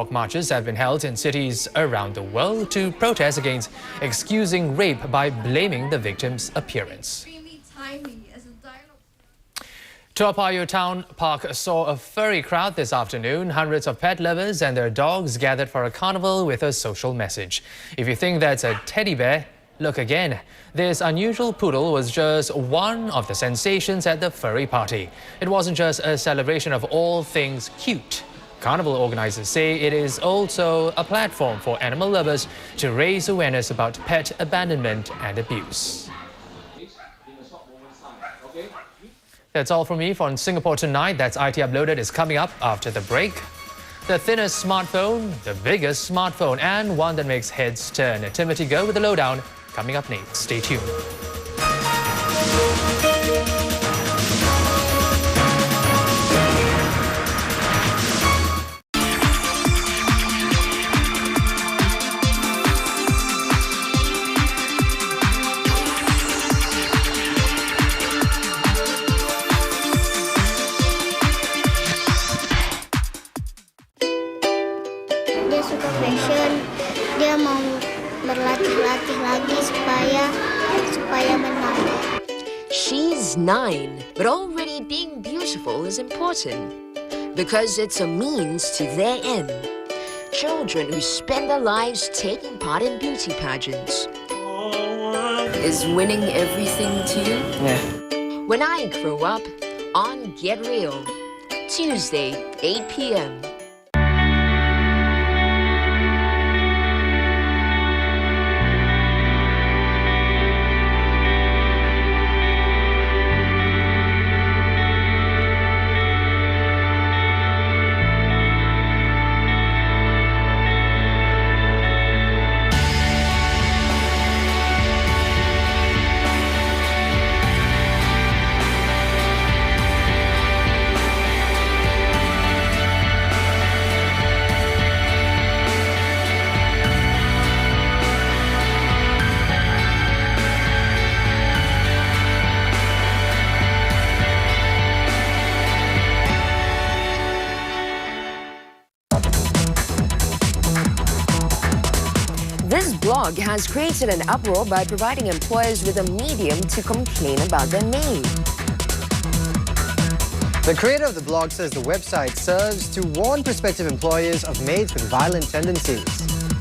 Marches have been held in cities around the world to protest against excusing rape by blaming the victim's appearance. Toa Payoh Town Park saw a furry crowd this afternoon. Hundreds of pet lovers and their dogs gathered for a carnival with a social message. If you think that's a teddy bear, look again. This unusual poodle was just one of the sensations at the furry party. It wasn't just a celebration of all things cute. Carnival organizers say it is also a platform for animal lovers to raise awareness about pet abandonment and abuse. That's all from me for Singapore Tonight. That's IT Uploaded is coming up after the break. The thinnest smartphone, the biggest smartphone, and one that makes heads turn. Timothy Go with the lowdown coming up next. Stay tuned. Dia suka fashion, dia mau berlatih-latih lagi supaya menang. She's 9, but already being beautiful is important because it's a means to their end. Children who spend their lives taking part in beauty pageants. Is winning everything to you? Yeah. When I grow up, on Get Real, Tuesday, 8 p.m. This blog has created an uproar by providing employers with a medium to complain about their maid. The creator of the blog says the website serves to warn prospective employers of maids with violent tendencies.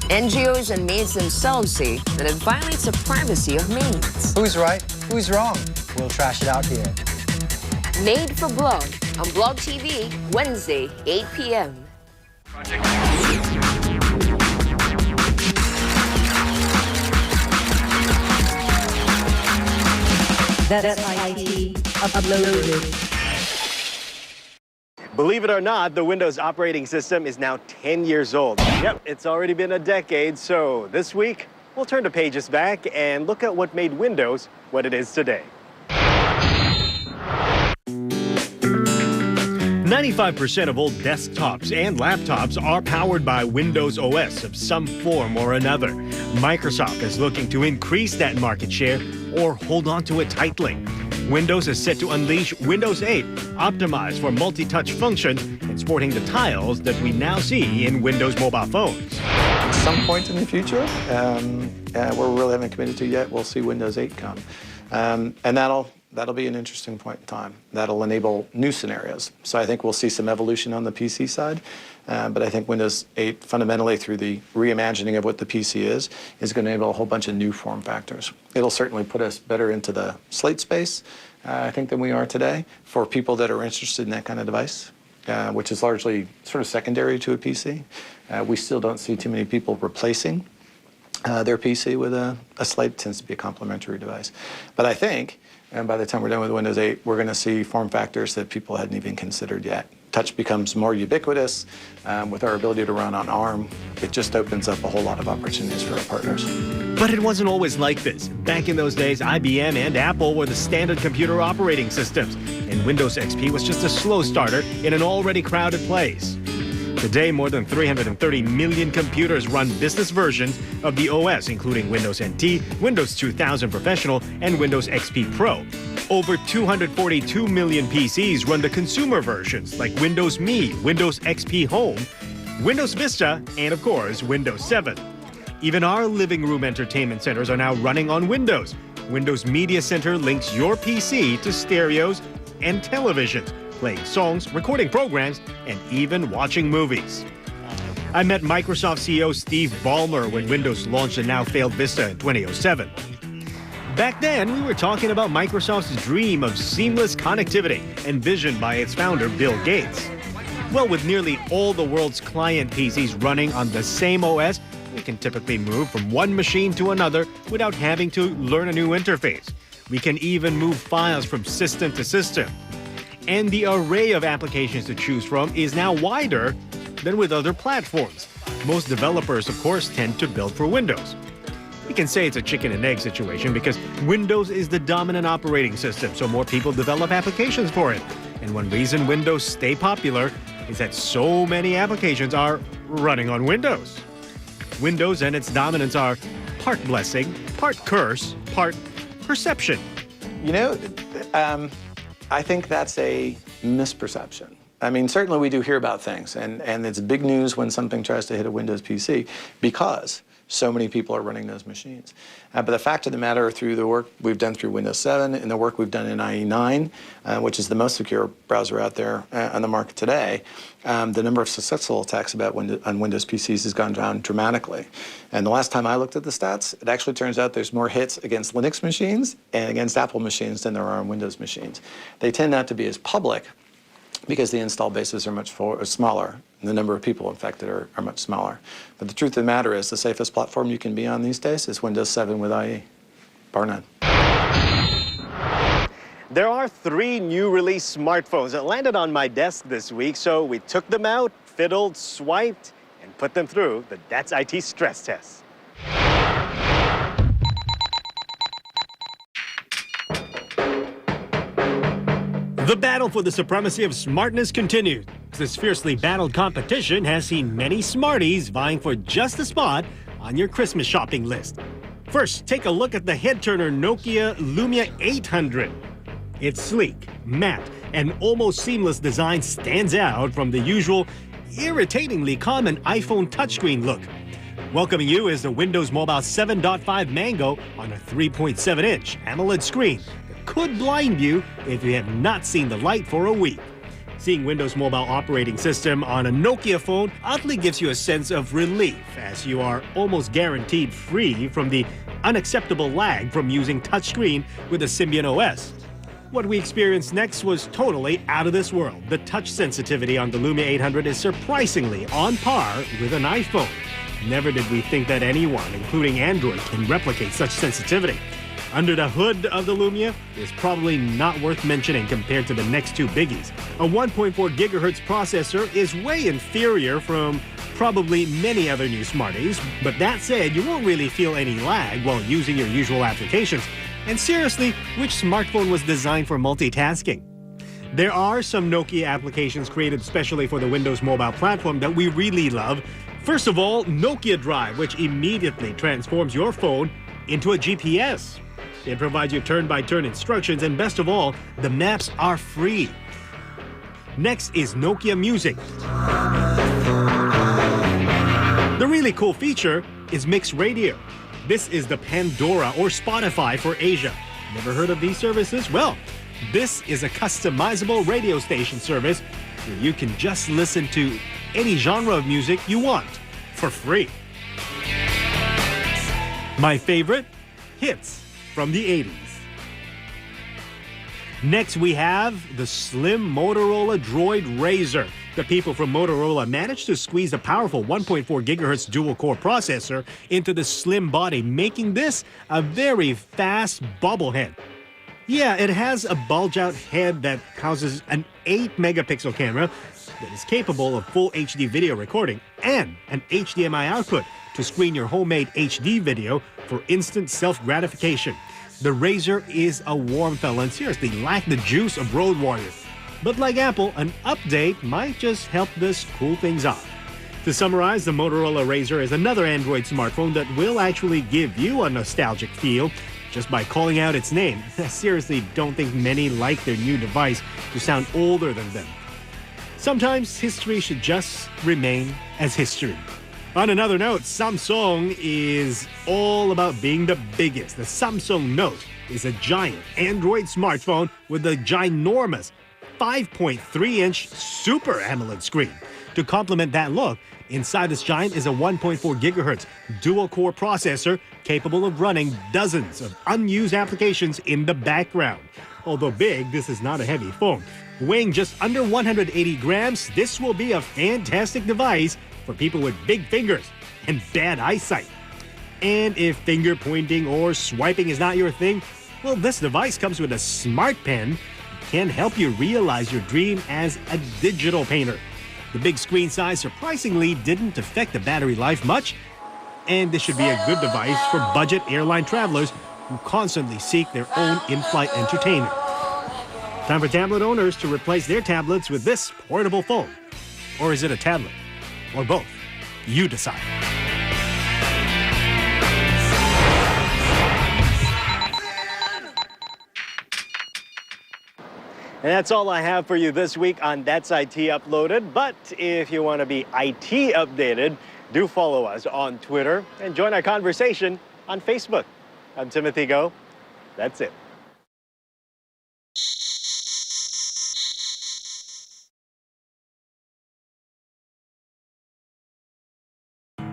NGOs and maids themselves say that it violates the privacy of maids. Who's right? Who's wrong? We'll trash it out here. Made for Blog on Blog TV, Wednesday, 8 p.m. That's IT Uploaded. Believe it or not, the Windows operating system is now 10 years old. Yep, it's already been a decade, so this week, we'll turn the pages back and look at what made Windows what it is today. 95% of old desktops and laptops are powered by Windows OS of some form or another. Microsoft is looking to increase that market share or hold on to it tightly. Windows is set to unleash Windows 8, optimized for multi-touch functions and sporting the tiles that we now see in Windows mobile phones. At some point in the future, where we really haven't committed to yet, we'll see Windows 8 come. And that'll be an interesting point in time. That'll enable new scenarios. So I think we'll see some evolution on the PC side, but I think Windows 8 fundamentally through the reimagining of what the PC is going to enable a whole bunch of new form factors. It'll certainly put us better into the slate space, I think, than we are today for people that are interested in that kind of device, which is largely sort of secondary to a PC. We still don't see too many people replacing their PC with a slate. It tends to be a complementary device. But I think, and by the time we're done with Windows 8, we're going to see form factors that people hadn't even considered yet. Touch becomes more ubiquitous. With our ability to run on ARM, it just opens up a whole lot of opportunities for our partners. But it wasn't always like this. Back in those days, IBM and Apple were the standard computer operating systems, and Windows XP was just a slow starter in an already crowded place. Today, more than 330 million computers run business versions of the OS, including Windows NT, Windows 2000 Professional, and Windows XP Pro. Over 242 million PCs run the consumer versions like Windows Me, Windows XP Home, Windows Vista, and of course, Windows 7. Even our living room entertainment centers are now running on Windows. Windows Media Center links your PC to stereos and televisions, playing songs, recording programs, and even watching movies. I met Microsoft CEO Steve Ballmer when Windows launched the now-failed Vista in 2007. Back then, we were talking about Microsoft's dream of seamless connectivity, envisioned by its founder, Bill Gates. Well, with nearly all the world's client PCs running on the same OS, we can typically move from one machine to another without having to learn a new interface. We can even move files from system to system. And the array of applications to choose from is now wider than with other platforms. Most developers, of course, tend to build for Windows. We can say it's a chicken and egg situation because Windows is the dominant operating system, so more people develop applications for it. And one reason Windows stay popular is that so many applications are running on Windows. Windows and its dominance are part blessing, part curse, part perception. You know, I think that's a misperception. I mean, certainly we do hear about things, and it's big news when something tries to hit a Windows PC because so many people are running those machines. But the fact of the matter, through the work we've done through Windows 7 and the work we've done in IE9, which is the most secure browser out there on the market today, the number of successful attacks on Windows PCs has gone down dramatically. And the last time I looked at the stats, it actually turns out there's more hits against Linux machines and against Apple machines than there are on Windows machines. They tend not to be as public because the install bases are much smaller. And the number of people infected are much smaller. But the truth of the matter is the safest platform you can be on these days is Windows 7 with IE, bar none. There are 3 new release smartphones that landed on my desk this week, so we took them out, fiddled, swiped, and put them through the That's IT stress test. The battle for the supremacy of smartness continues. This fiercely battled competition has seen many smarties vying for just a spot on your Christmas shopping list. First, take a look at the head-turner Nokia Lumia 800. Its sleek, matte, and almost seamless design stands out from the usual, irritatingly common iPhone touchscreen look. Welcoming you is the Windows Mobile 7.5 Mango on a 3.7-inch AMOLED screen that could blind you if you have not seen the light for a week. Seeing Windows Mobile operating system on a Nokia phone oddly gives you a sense of relief, as you are almost guaranteed free from the unacceptable lag from using touchscreen with a Symbian OS. What we experienced next was totally out of this world. The touch sensitivity on the Lumia 800 is surprisingly on par with an iPhone. Never did we think that anyone, including Android, can replicate such sensitivity. Under the hood of the Lumia is probably not worth mentioning compared to the next 2 biggies. A 1.4 gigahertz processor is way inferior from probably many other new Smarties, but that said, you won't really feel any lag while using your usual applications. And seriously, which smartphone was designed for multitasking? There are some Nokia applications created specially for the Windows Mobile platform that we really love. First of all, Nokia Drive, which immediately transforms your phone into a GPS. It provides you turn-by-turn instructions, and best of all, the maps are free. Next is Nokia Music. The really cool feature is mixed radio. This is the Pandora or Spotify for Asia. Never heard of these services? Well, this is a customizable radio station service where you can just listen to any genre of music you want for free. My favorite? Hits from the 80s. Next, we have the slim Motorola Droid Razr. The people from Motorola managed to squeeze a powerful 1.4 gigahertz dual-core processor into the slim body, making this a very fast bobblehead. Yeah, it has a bulge-out head that houses an 8-megapixel camera that is capable of full HD video recording and an HDMI output to screen your homemade HD video for instant self-gratification. The Razr is a warm fella and seriously lacked the juice of Road Warrior. But like Apple, an update might just help this cool things off. To summarize, the Motorola Razr is another Android smartphone that will actually give you a nostalgic feel just by calling out its name. I seriously don't think many like their new device to sound older than them. Sometimes history should just remain as history. On another note, Samsung is all about being the biggest. The Samsung Note is a giant Android smartphone with a ginormous 5.3-inch Super AMOLED screen. To complement that look, inside this giant is a 1.4 gigahertz dual-core processor capable of running dozens of unused applications in the background. Although big, this is not a heavy phone. Weighing just under 180 grams, this will be a fantastic device for people with big fingers and bad eyesight. And if finger pointing or swiping is not your thing, well, this device comes with a smart pen that can help you realize your dream as a digital painter. The big screen size surprisingly didn't affect the battery life much, and this should be a good device for budget airline travelers who constantly seek their own in-flight entertainment. Time for tablet owners to replace their tablets with this portable phone. Or is it a tablet? Or both? You decide. And that's all I have for you this week on That's IT Uploaded. But if you want to be IT updated, do follow us on Twitter and join our conversation on Facebook. I'm Timothy Go. That's it.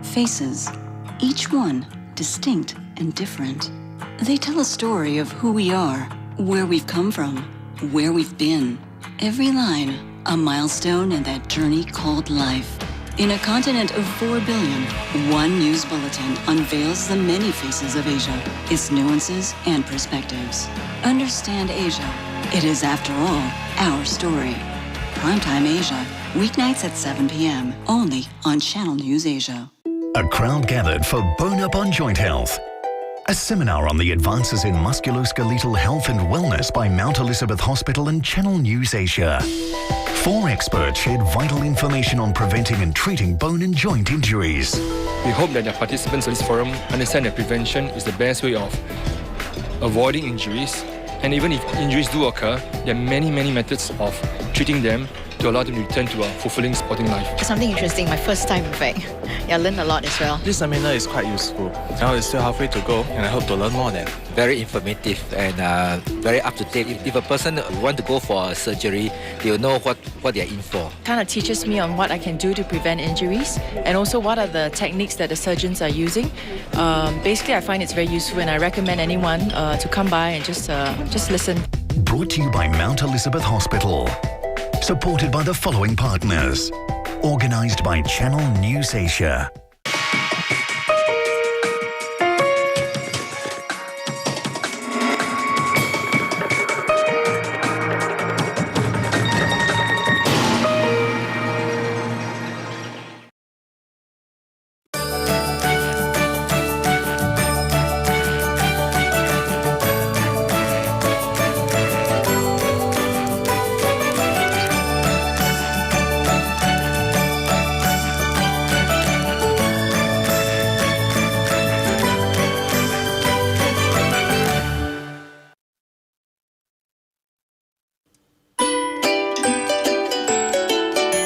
Faces, each one distinct and different. They tell a story of who we are, where we've come from, where we've been. Every line, a milestone in that journey called life. In a continent of 4 billion, one news bulletin unveils the many faces of Asia, its nuances and perspectives. Understand Asia. It is, after all, our story. Primetime Asia, weeknights at 7 p.m., only on Channel News Asia. A crowd gathered for Bone Up on Joint Health, a seminar on the advances in musculoskeletal health and wellness by Mount Elizabeth Hospital and Channel News Asia. 4 experts shared vital information on preventing and treating bone and joint injuries. We hope that the participants of this forum understand that prevention is the best way of avoiding injuries, and even if injuries do occur, there are many methods of treating them to allow them to return to a fulfilling sporting life. Something interesting, my first time in fact. Yeah, I learned a lot as well. This seminar is quite useful. Now it's still halfway to go and I hope to learn more then. Very informative and very up to date. If a person wants to go for a surgery, they will know what they're in for. Kind of teaches me on what I can do to prevent injuries and also what are the techniques that the surgeons are using. Basically, I find it's very useful and I recommend anyone to come by and just listen. Brought to you by Mount Elizabeth Hospital. Supported by the following partners. Organised by Channel News Asia.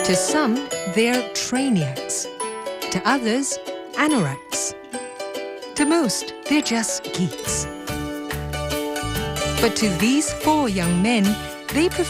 To some, they're trainiacs. To others, anoraks. To most, they're just geeks. But to these 4 young men, they prefer